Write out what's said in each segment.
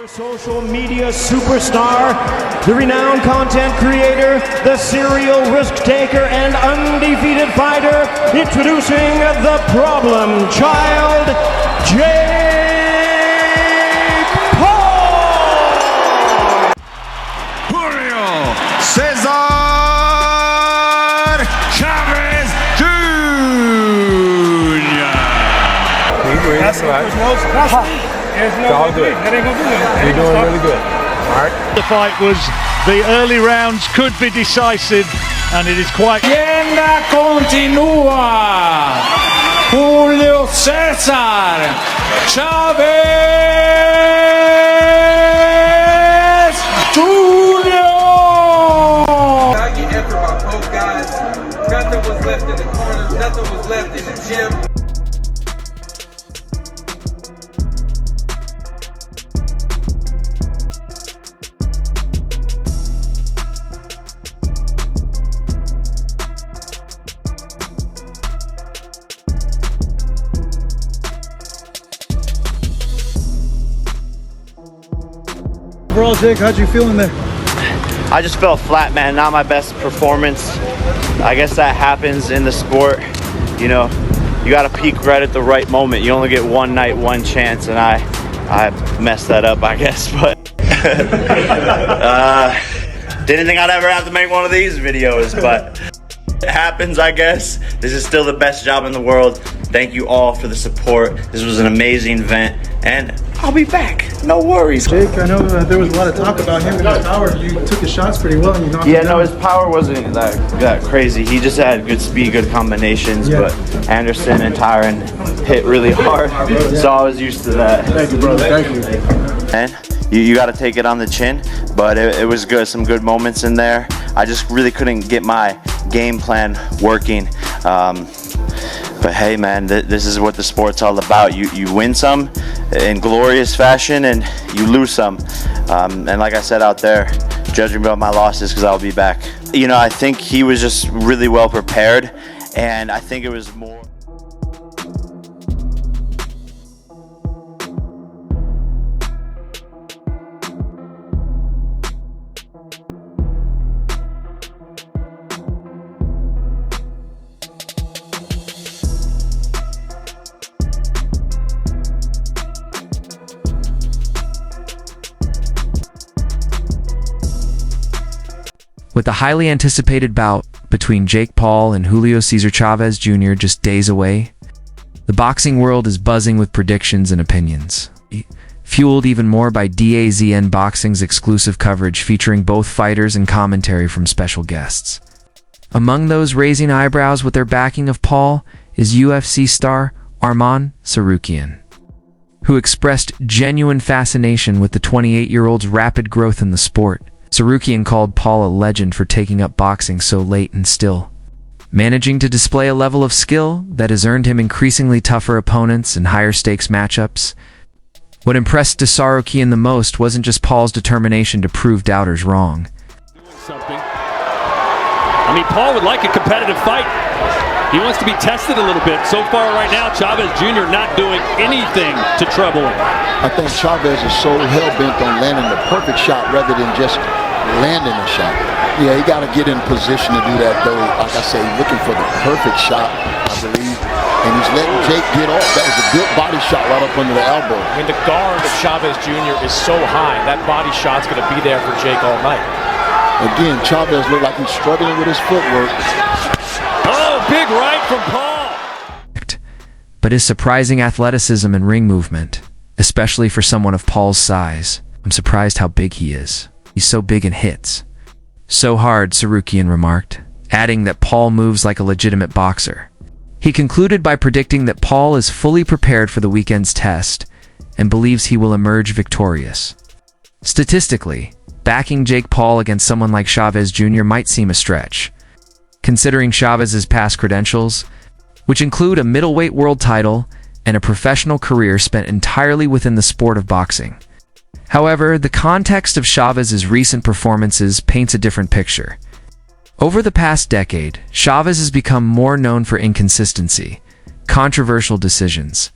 Social media superstar, the renowned content creator, the serial risk taker, and undefeated fighter, introducing the problem child, Jake Paul! Julio Cesar Chavez Jr. It's all good. That ain't gonna do nothing. You're doing really good. All right. The fight was, the early rounds could be decisive, and it is quite... Leyenda continúa. Julio Cesar Chavez Jr. I get after my both guys. Nothing was left in the corners. Nothing was left in the gym. Overall, Jake, how'd you feel in there? I just felt flat, man. Not my best performance. I guess that happens in the sport. You know, you got to peak right at the right moment. You only get one night, one chance, and I messed that up, I guess. But didn't think I'd ever have to make one of these videos, but it happens, I guess. This is still the best job in the world. Thank you all for the support. This was an amazing event, and I'll be back. No worries. Jake, I know there was a lot of talk about him and his power. You took his shots pretty well and you knocked him down. No, his power wasn't that crazy. He just had good speed, good combinations, but Anderson and Tyron hit really hard, so I was used to that. Thank you, brother. Thank you. And you got to take it on the chin, but it was good. Some good moments in there. I just really couldn't get my game plan working. But hey, man, this is what the sport's all about. You win some in glorious fashion, and you lose some. And like I said out there, judging about my losses, because I'll be back. You know, I think he was just really well prepared, and I think it was more. With the highly anticipated bout between Jake Paul and Julio Cesar Chavez Jr. just days away, the boxing world is buzzing with predictions and opinions, fueled even more by DAZN Boxing's exclusive coverage featuring both fighters and commentary from special guests. Among those raising eyebrows with their backing of Paul is UFC star Arman Tsarukyan, who expressed genuine fascination with the 28-year-old's rapid growth in the sport. Tsarukyan called Paul a legend for taking up boxing so late and still managing to display a level of skill that has earned him increasingly tougher opponents and higher stakes matchups. What impressed Tsarukyan the most wasn't just Paul's determination to prove doubters wrong. Paul would like a competitive fight. He wants to be tested a little bit. So far right now, Chavez Jr. not doing anything to trouble him. I think Chavez is so hell-bent on landing the perfect shot rather than just landing a shot. Yeah, he got to get in position to do that, though. Like I say, looking for the perfect shot, I believe. And he's letting Jake get off. That was a good body shot right up under the elbow. I mean, the guard of Chavez Jr. is so high. That body shot's going to be there for Jake all night. Again, Chavez looked like he's struggling with his footwork. Oh, big right from Paul. But his surprising athleticism and ring movement, especially for someone of Paul's size, I'm surprised how big he is. He's so big and hits so hard, Tsarukyan remarked, adding that Paul moves like a legitimate boxer. He concluded by predicting that Paul is fully prepared for the weekend's test and believes he will emerge victorious. Statistically, backing Jake Paul against someone like Chavez Jr. might seem a stretch, considering Chavez's past credentials, which include a middleweight world title and a professional career spent entirely within the sport of boxing. However, the context of Chavez's recent performances paints a different picture. Over the past decade, Chavez has become more known for inconsistency, controversial decisions,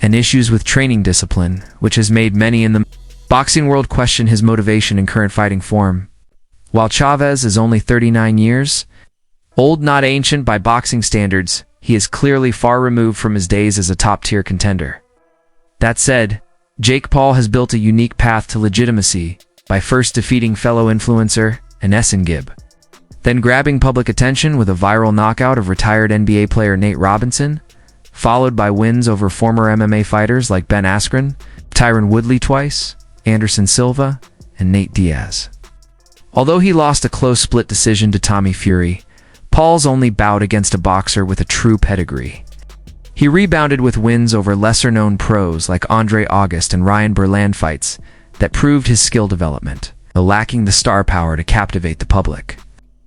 and issues with training discipline, which has made many in the Boxing World questioned his motivation and current fighting form. While Chavez is only 39 years, old not ancient by boxing standards, he is clearly far removed from his days as a top-tier contender. That said, Jake Paul has built a unique path to legitimacy by first defeating fellow influencer Enes Gibb, then grabbing public attention with a viral knockout of retired NBA player Nate Robinson, followed by wins over former MMA fighters like Ben Askren, Tyron Woodley twice, Anderson Silva, and Nate Diaz. Although he lost a close split decision to Tommy Fury, Paul's only bout against a boxer with a true pedigree. He rebounded with wins over lesser-known pros like Andre August and Ryan Berland fights that proved his skill development, though lacking the star power to captivate the public.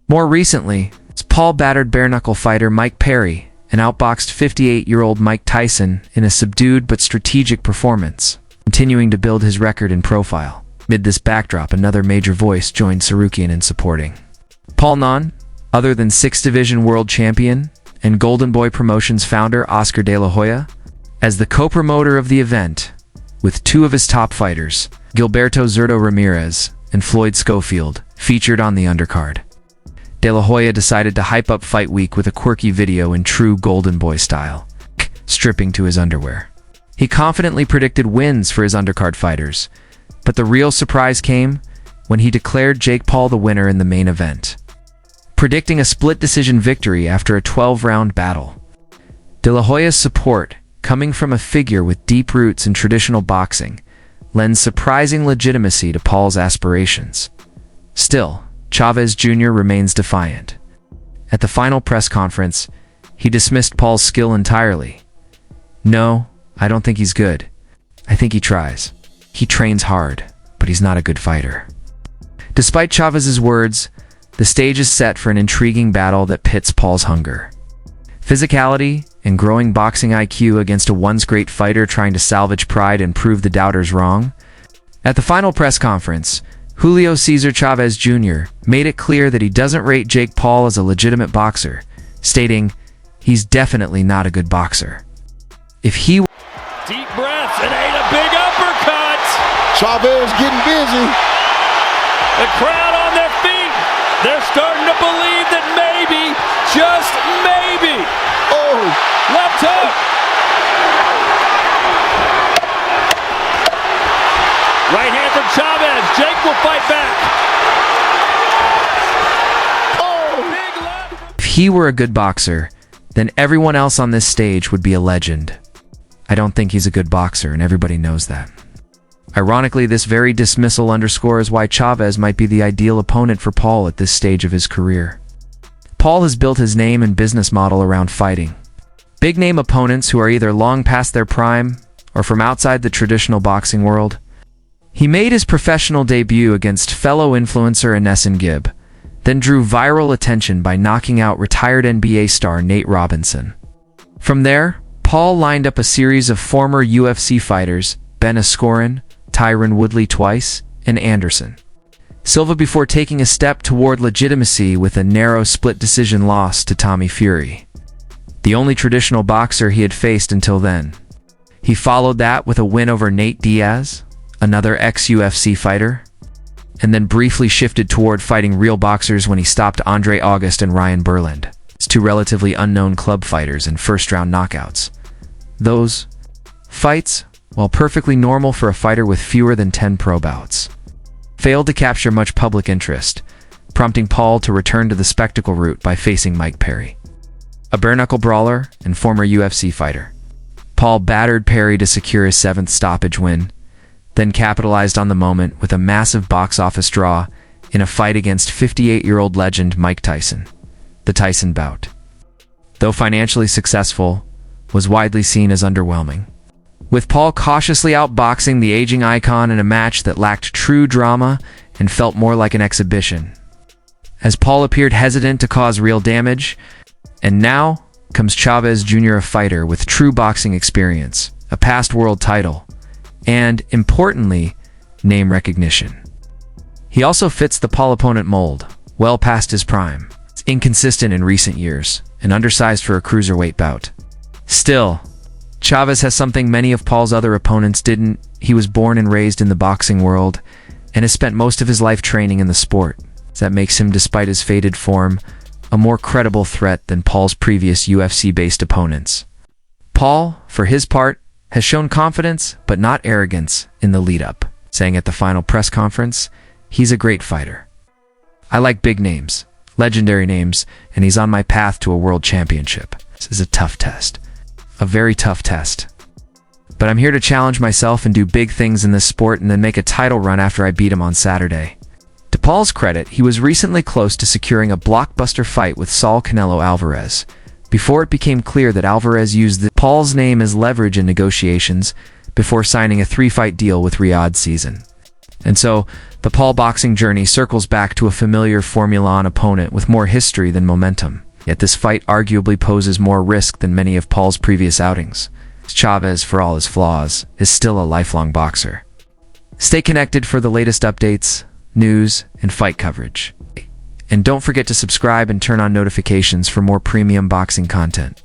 More recently, Paul battered bare-knuckle fighter Mike Perry and outboxed 58-year-old Mike Tyson in a subdued but strategic performance, continuing to build his record and profile. Amid this backdrop, another major voice joined Sarukian in supporting Paul. None other than 6th Division World Champion and Golden Boy Promotions founder Oscar De La Hoya, as the co-promoter of the event, with two of his top fighters, Gilberto Zurdo Ramirez and Floyd Schofield, featured on the undercard. De La Hoya decided to hype up Fight Week with a quirky video in true Golden Boy style, stripping to his underwear. He confidently predicted wins for his undercard fighters, but the real surprise came when he declared Jake Paul the winner in the main event, predicting a split decision victory after a 12-round battle. De La Hoya's support, coming from a figure with deep roots in traditional boxing, lends surprising legitimacy to Paul's aspirations. Still, Chavez Jr. remains defiant. At the final press conference, he dismissed Paul's skill entirely. "No, I don't think he's good. I think he tries. He trains hard, but he's not a good fighter." Despite Chavez's words, the stage is set for an intriguing battle that pits Paul's hunger, physicality, and growing boxing IQ against a once-great fighter trying to salvage pride and prove the doubters wrong. At the final press conference, Julio Cesar Chavez Jr. made it clear that he doesn't rate Jake Paul as a legitimate boxer, stating, "He's definitely not a good boxer. If he..." Deep breaths and ate a big uppercut. Chavez getting busy. The crowd on their feet. They're starting to believe that maybe, just maybe. Oh, Left hook. Right hand from Chavez. Jake will fight back. oh. Big left. If he were a good boxer, then everyone else on this stage would be a legend. I don't think he's a good boxer, and everybody knows that. Ironically, this very dismissal underscores why Chavez might be the ideal opponent for Paul at this stage of his career. Paul has built his name and business model around fighting big-name opponents who are either long past their prime or from outside the traditional boxing world. He made his professional debut against fellow influencer Enes Gibb, then drew viral attention by knocking out retired NBA star Nate Robinson. From there, Paul lined up a series of former UFC fighters, Ben Askren, Tyron Woodley twice, and Anderson Silva, before taking a step toward legitimacy with a narrow split decision loss to Tommy Fury, the only traditional boxer he had faced until then. He followed that with a win over Nate Diaz, another ex-UFC fighter, and then briefly shifted toward fighting real boxers when he stopped Andre August and Ryan Berland, two relatively unknown club fighters, in first-round knockouts. Those fights, while perfectly normal for a fighter with fewer than 10 pro bouts, failed to capture much public interest, prompting Paul to return to the spectacle route by facing Mike Perry, a bare-knuckle brawler and former UFC fighter. Paul battered Perry to secure his 7th stoppage win, then capitalized on the moment with a massive box office draw in a fight against 58-year-old legend Mike Tyson. The Tyson bout, though financially successful, was widely seen as underwhelming, with Paul cautiously outboxing the aging icon in a match that lacked true drama and felt more like an exhibition, as Paul appeared hesitant to cause real damage. And now comes Chavez Jr., a fighter with true boxing experience, a past world title, and, importantly, name recognition. He also fits the Paul opponent mold, well past his prime. It's inconsistent in recent years, and undersized for a cruiserweight bout. Still, Chavez has something many of Paul's other opponents didn't: he was born and raised in the boxing world and has spent most of his life training in the sport. That makes him, despite his faded form, a more credible threat than Paul's previous UFC-based opponents. Paul, for his part, has shown confidence but not arrogance in the lead-up, saying at the final press conference, he's a great fighter. I like big names, legendary names, and he's on my path to a world championship. This is a tough test. A very tough test. But I'm here to challenge myself and do big things in this sport and then make a title run after I beat him on Saturday. To Paul's credit, he was recently close to securing a blockbuster fight with Saul Canelo Alvarez, before it became clear that Alvarez used Paul's name as leverage in negotiations before signing a 3-fight deal with Riyadh Season. And so, the Paul boxing journey circles back to a familiar Formula 1 opponent with more history than momentum. Yet this fight arguably poses more risk than many of Paul's previous outings. Chavez, for all his flaws, is still a lifelong boxer. Stay connected for the latest updates, news, and fight coverage. And don't forget to subscribe and turn on notifications for more premium boxing content.